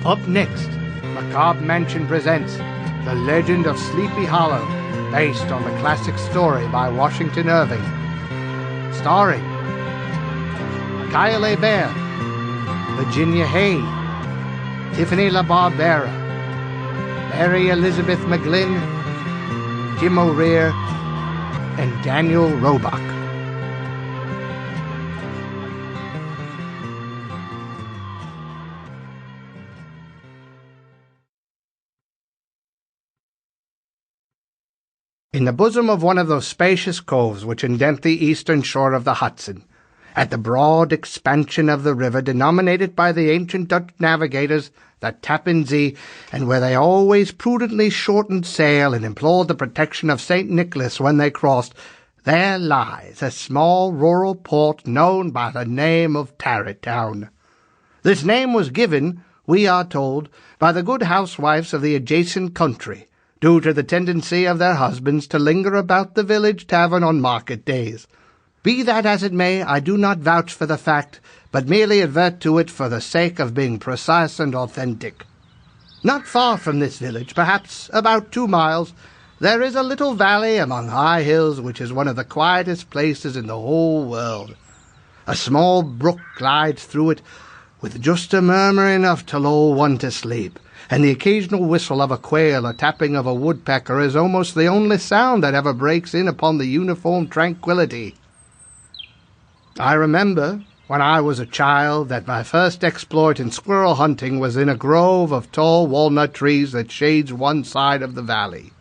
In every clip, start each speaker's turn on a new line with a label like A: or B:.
A: Up next, Macabre Mansion presents The Legend of Sleepy Hollow, based on the classic story by Washington Irving. Starring Kyle Hebert, Virginia Hay, Tiffany LaBarbera, Mary Elizabeth McGlynn, Jim O'Rear, and Daniel Roebuck. In the bosom of one of those spacious coves which indent the eastern shore of the Hudson, at the broad expansion of the river denominated by the ancient Dutch navigators the Tappan Zee, and where they always prudently shortened sail and implored the protection of St. Nicholas when they crossed, there lies a small rural port known by the name of Tarrytown. This name was given, we are told, by the good housewives of the adjacent country, due to the tendency of their husbands to linger about the village tavern on market days. Be that as it may, I do not vouch for the fact, but merely advert to it for the sake of being precise and authentic. Not far from this village, perhaps about 2 miles, there is a little valley among high hills which is one of the quietest places in the whole world. A small brook glides through it, with just a murmur enough to lull one to sleep, and the occasional whistle of a quail or tapping of a woodpecker is almost the only sound that ever breaks in upon the uniform tranquillity. I remember, when I was a child, that my first exploit in squirrel hunting was in a grove of tall walnut trees that shades one side of the valley.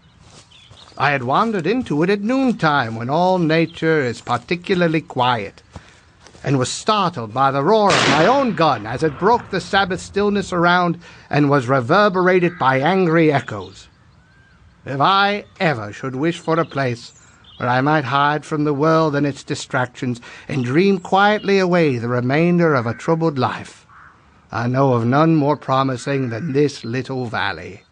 A: I had wandered into it at noontime, when all nature is particularly quiet, and was startled by the roar of my own gun as it broke the Sabbath stillness around and was reverberated by angry echoes. If I ever should wish for a place where I might hide from the world and its distractions and dream quietly away the remainder of a troubled life, I know of none more promising than this little valley.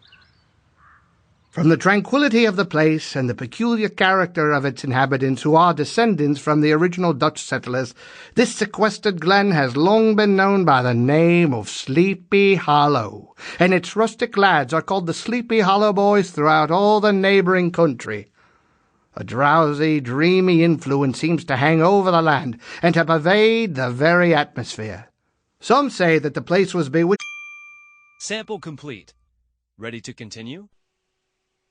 A: From the tranquillity of the place and the peculiar character of its inhabitants, who are descendants from the original Dutch settlers, this sequestered glen has long been known by the name of Sleepy Hollow, and its rustic lads are called the Sleepy Hollow Boys throughout all the neighbouring country. A drowsy, dreamy influence seems to hang over the land and to pervade the very atmosphere. Some say that the place was bewitched.
B: Sample complete. Ready to continue?